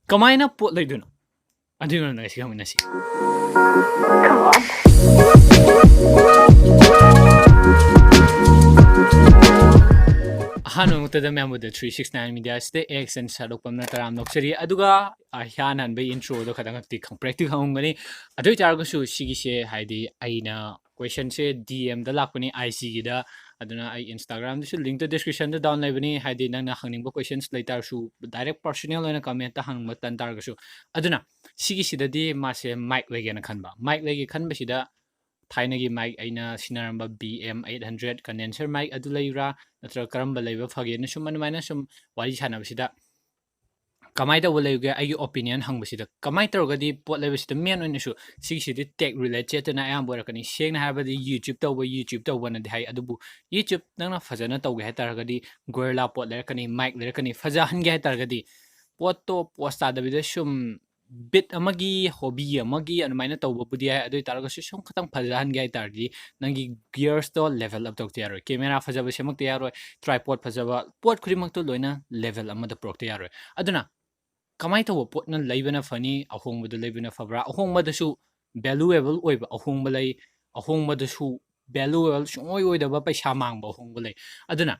Kamyna pot leiduna. Adu na nasi kami nasi. Come on. Hanu mutada member the 369 media stay Axn Sadokpam na taram noksari aduga hianan be intro do kadang ti practice hangani adu chargasu sigi se haidi aina question se DM da lakpani IC da aduna ai Instagram da link to description da down lebani haidi nang na hangning questions later su direct personal na comment ta hang matan targasu aduna sigi sida di ma se mic lege na khanba mic lege khanba sida थाइनगी mic अइना सिनारंबा BM 800 condenser mic adu leira natra karamba leiba phage na sum anmaina sum wari sanabsida kamai ta woleuge ai opinion hangbsida kamai targadi pot lebsida men oina su sigidi tech related na ayam borakani sengna habadi YouTube to na dai adubu YouTube nangna fajana tawge ha targadi gorilla pot lerakani mic lerakani faja hange ha targadi pot to posta dabida sum bit amagi hobby amagi anmaina tawba budi adu targasu sum khatang fajahan gai tardi nangi gears to level up tokte yaro camera fajaba semak te yaro tripod fajaba pot khurimak to loina level amada prokte yaro aduna kamai tawo pot na leibana fani ahongba leibana fabra ahongba dasu valuable oiba ahongba lei ahongba dasu valuable sungoi oidaba paisa mangba ahongba lei aduna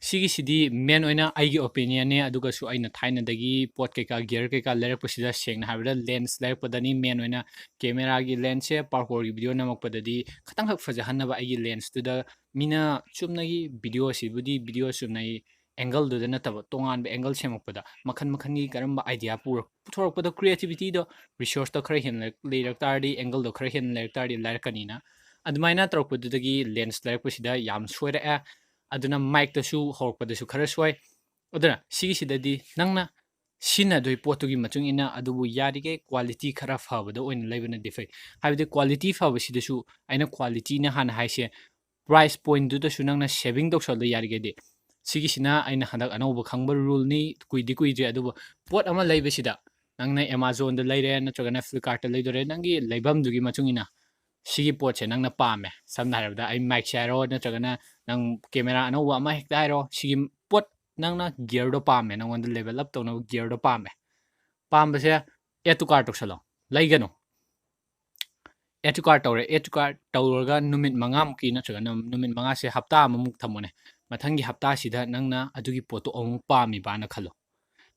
sigi sidi men oina aigi opinion ne aduga su aina thaina dagi pot ke ka gear ke ka lerak pasida seng na habda lens lerak padani men oina camera gi lens se parkour gi video namak padadi khatang hak faja hanaba aigi lens tu da mina chumna gi video sibudi video sumnai angle do na taba tongan be angle semak pada makhan gi karamba idea pur puthorok pada creativity do resource to khare hin lerak tardi angle do khare hin lerak tardi lerak kanina admaina torok padagi lens lerak pasida yam soira a aduna mic ta su horpa da su khara swai aduna sigi sidadi nangna sina doi potugi machung ina adubu yari ke quality khara phaba da oin leibana defai habide quality phaba sida su aina quality na han haise price point du da su nangna saving dok sol yari ge de sigi sina aina hanak anoba khangba rule ni kuidi adubu pot ama leibe sida nangna Amazon da leire natragana Flipkart da leidore nangi leibam dugi machung ina sigi pot se nangna pame samna harabda ai mic share natragana nang camera anova ama hekta hairo sigi pot nangna gear do pame nang on level up to no gear do pame pambase etu car to salo laigano etu car tawrga numit manga muki natragana numit manga se hafta amuk thamone mathangi hafta sida nangna adugi poto amuk pami bana khalo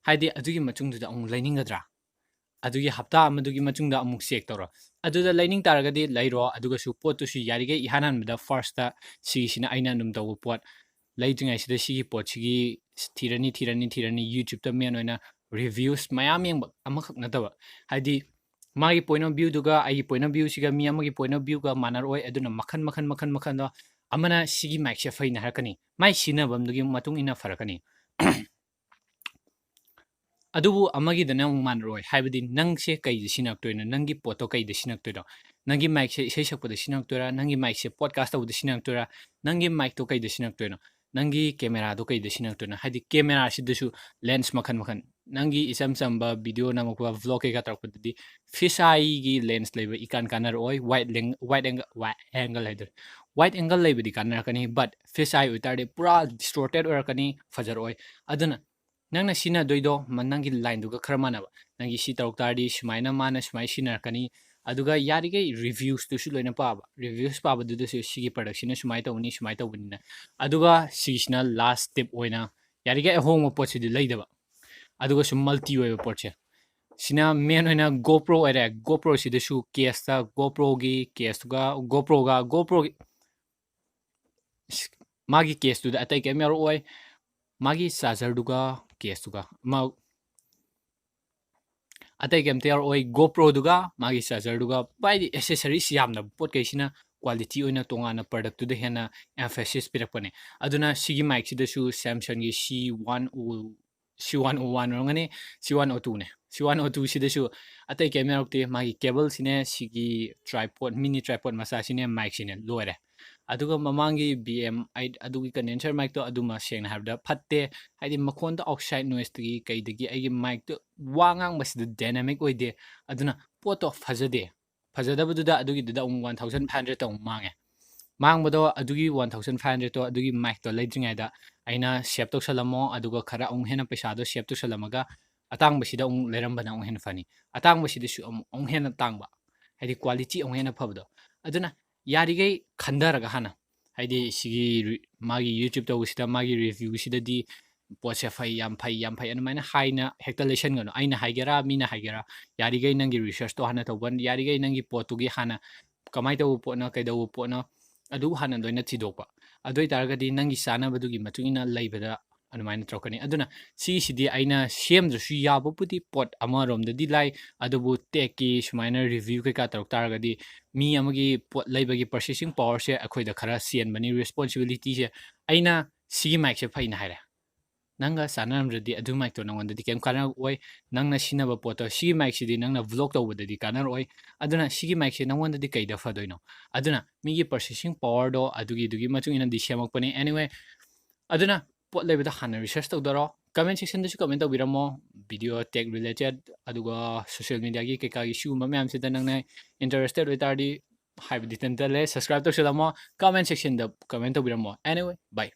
haidi adugi machungda amuk lainingadra adugi hafta amadugi machungda amuk check tawra aduda lining taragadi lairo aduga su pot to su yarige ihanan da first ta sina aina num taw pot laitringai sida sigi pot sigi thirani YouTube ta men oina reviews mayam yang amakhak nataba haidi magi point of view duga ai point of view siga mi amagi point of view ga manar oi aduna makhan do amana sigi mic se faina harakani mai sina bamdugi matung ina farakani adubu amagi dana manroi haibadi nang se kai sinak toina nangi poto kai de sinak toida nangi mic se sei sakpa de sinak toira nangi mic se podcast of de sinak toira nangi mic to kai de sinak toina nangi camera do kai de sinak toina haidi camera si desu lens makhan nangi isam samba video namakwa vlog ke ka tarpa di fisheye gi lens leba ikan kanar oi wide angle leba di kanar kani but fisheye utarde pura distorted or kani fajar oi aduna nangna sina doido manangi line duga khramanaba nangi si tarok tardi sumaina mana sumai sinar kani aduga yarige reviews tu su loina paba reviews paba du su sigi production sumai to bunina aduga sigisna last step oina yarige home pot di leidaba aduga sum multi oi pot che sina main oina GoPro ere GoPro si su case ta GoPro gi case ga GoPro magi case tu da atai camera oi magi charger duga case duga ma atai game ter oi GoPro duga magi charger duga bai accessories yamna pot kai sina quality oina tongana product tu de hena emphasis pirakpane aduna sigi mic si su Samsung gi C101 rongani C102 ne C102 si su atai camera te magi cable sine sigi tripod mini tripod masa sine mic sine loire aduga mamangi BM8 adugi condenser mic to aduma sengna habda phatte haidi makhon to oxide noise tigi kaidagi aigi mic to wangang masida dynamic oide aduna poto fajadabuda adugi duda 1500 to mange mangbado adugi 1500 to adugi mic to leidringai da aina save to salamo aduga khara hena paisa do save to salamaga ꯑꯇꯥꯡꯕꯁꯤꯗ ꯑꯃꯨꯛ ꯂꯩꯔꯝꯕꯅ ꯑꯃꯨꯛ ꯍꯦꯟꯅ ꯐꯅꯤ ꯑꯇꯥꯡꯕꯁꯤꯗꯁꯨ ꯑꯃꯨꯛ ꯍꯦꯟꯅ ꯇꯥꯡꯕ ꯍꯥꯏꯗꯤ quality ꯑꯃꯨꯛ ꯍꯦꯟꯅ ꯐꯕꯗꯣ ꯑꯗꯨꯅ ꯌꯥꯔꯤꯈꯩ ꯈꯟꯊꯔꯒ ꯍꯥꯟꯅ ꯍꯥꯏꯗꯤ ꯁꯤꯒꯤ ꯃꯥꯒꯤ ꯌꯨꯇ꯭ꯌꯨꯕ ꯇꯧꯕꯁꯤꯗ ꯃꯥꯒꯤ ꯔꯤꯚ꯭ꯌꯨꯁꯤꯗꯗꯤ ꯄꯣꯠꯁꯦ ꯐꯩ ꯑꯗꯨꯃꯥꯏꯅ ꯍꯥꯏꯅ ꯍꯦꯛꯇ ꯂꯩꯁꯟꯒꯅꯨ ꯑꯩꯅ ꯍꯥꯏꯒꯦꯔꯥ ꯃꯤꯅ ꯍꯥꯏꯒꯦꯔꯥ ꯌꯥꯔꯤꯈꯩ ꯅꯪꯒꯤ ꯔꯤꯁꯔꯁꯇꯣ ꯍꯥꯟꯅ ꯇꯧꯕ ꯌꯥꯔꯤꯈꯩ ꯅꯪꯒꯤ ꯄꯣꯠꯇꯨꯒꯤ ꯍꯥꯟꯅ ꯀꯃꯥꯏꯅ ꯇꯧꯕ ꯄꯣꯠꯅꯣ ꯀꯩꯗꯧꯕ ꯄꯣꯠꯅꯣ ꯑꯗꯨ ꯍꯥꯟꯅ ꯂꯣꯏꯅ ꯊꯤꯗꯣꯛꯄ ꯑꯗꯨ ꯑꯣꯏꯇꯥꯔꯒꯗꯤ ꯅꯪꯒꯤ ꯆꯥꯅꯕꯗꯨꯒꯤ ꯃꯇꯨꯡ ꯏꯟꯅ ꯂꯩꯕꯗ ꯑꯗꯨꯃꯥꯏꯅ ꯇꯧꯔꯛꯀꯅꯤ ꯑꯗꯨꯅ ꯁꯤꯁꯤꯗꯤ ꯑꯩꯅ ꯁꯦꯝꯗ꯭ꯔꯁꯨ ꯌꯥꯕꯕꯨꯗꯤ ꯄꯣꯠ ꯑꯃꯔꯣꯝꯗꯗꯤ ꯂꯥꯏ ꯑꯗꯨꯕꯨ ꯇꯦꯛꯀꯤ ꯁꯨꯃꯥꯏꯅ ꯔꯤꯚ꯭ꯌꯨ ꯀꯩꯀꯥ ꯇꯧꯔꯛ ꯇꯥꯔꯒꯗꯤ ꯃꯤ ꯑꯃꯒꯤ ꯄꯣꯠ ꯂꯩꯕꯒꯤ ꯄ꯭ꯔꯣꯁꯦꯁꯤꯡ ꯄꯋꯥꯔꯁꯦ ꯑꯩꯈꯣꯏꯗ ꯈꯔ ꯆꯦꯟꯕꯅꯤ ꯔꯦꯁꯄꯣꯟꯁꯤꯕꯤꯂꯤꯇꯤꯁꯦ ꯑꯩꯅ ꯁꯤꯒꯤ ꯃꯥꯏꯛꯁꯦ ꯐꯩꯅ ꯍꯥꯏꯔꯦ ꯅꯪꯒ ꯆꯥꯟꯅꯔꯝꯗ꯭ꯔꯗꯤ ꯑꯗꯨ ꯃꯥꯏꯛꯇꯣ ꯅꯪꯉꯣꯟꯗꯗꯤ ꯀꯩꯝ ꯀꯥꯟꯅꯔꯛꯑꯣꯏ ꯅꯪꯅ ꯁꯤꯖꯤꯟꯅꯕ ꯄꯣꯠꯇꯣ ꯁꯤꯒꯤ ꯃꯥꯏꯛꯁꯤꯗꯤ ꯅꯪꯅ ꯚ꯭ꯂꯣꯛ ꯇꯧꯕꯗꯗꯤ ꯀꯥꯟꯅꯔꯛꯑꯣꯏ ꯑꯗꯨꯅ ꯁꯤꯒꯤ ꯃꯥꯏꯛꯁꯦ ꯅꯪꯉꯣꯟꯗꯗꯤ ꯀꯩꯗ ꯐꯗꯣꯏꯅꯣ ꯑꯗꯨꯅ ꯃꯤꯒꯤ ꯄ꯭ꯔꯣꯁꯦꯁꯤꯡ ꯄꯋꯥꯔꯗꯣ ꯑꯗꯨꯒꯤ ꯃꯇꯨꯡ ꯏꯟꯅꯗꯤ ꯁꯦꯝꯃꯛꯄꯅꯤ ꯑꯦꯅꯤꯋꯦ ꯑꯗꯨꯅ ꯄꯣꯠ ꯂꯩꯕꯗ ꯍꯥꯟꯅ ꯔꯤꯁꯔꯁ ꯇꯧꯗꯔꯣ ꯀꯃꯦꯟ ꯁꯦꯛꯁꯟꯗꯁꯨ ꯀꯃꯦꯟ ꯇꯧꯕꯤꯔꯝꯃꯣ ꯚꯤꯗꯤꯑꯣ ꯇꯦꯛ ꯔꯤꯂꯦꯇꯦꯠ ꯑꯗꯨꯒ ꯁꯣꯁꯤꯌꯦꯜ ꯃೀಡಿಯಾꯒꯤ ꯀꯩꯀꯥꯒꯤ ꯁꯤꯒꯨꯝꯕ ꯃꯌꯥꯝꯁꯤꯗ ꯅꯪꯅ ꯏꯟꯇꯔꯦꯁꯇꯦꯠ ꯑꯣꯏꯇꯥꯔꯗꯤ ꯍꯥꯏꯕꯗꯤ ꯇꯟꯇꯜꯂꯦ ꯁꯕꯁꯀ꯭ꯔꯥꯏꯕ ꯇꯧꯁꯤꯜꯂꯝꯃꯣ ꯀꯃꯦꯟ ꯁꯦꯛꯁꯟꯗ ꯀꯃꯦꯟ ꯇꯧꯕꯤꯔꯝꯃꯣ ꯑꯦꯅꯤꯋꯦ ꯕꯥꯏ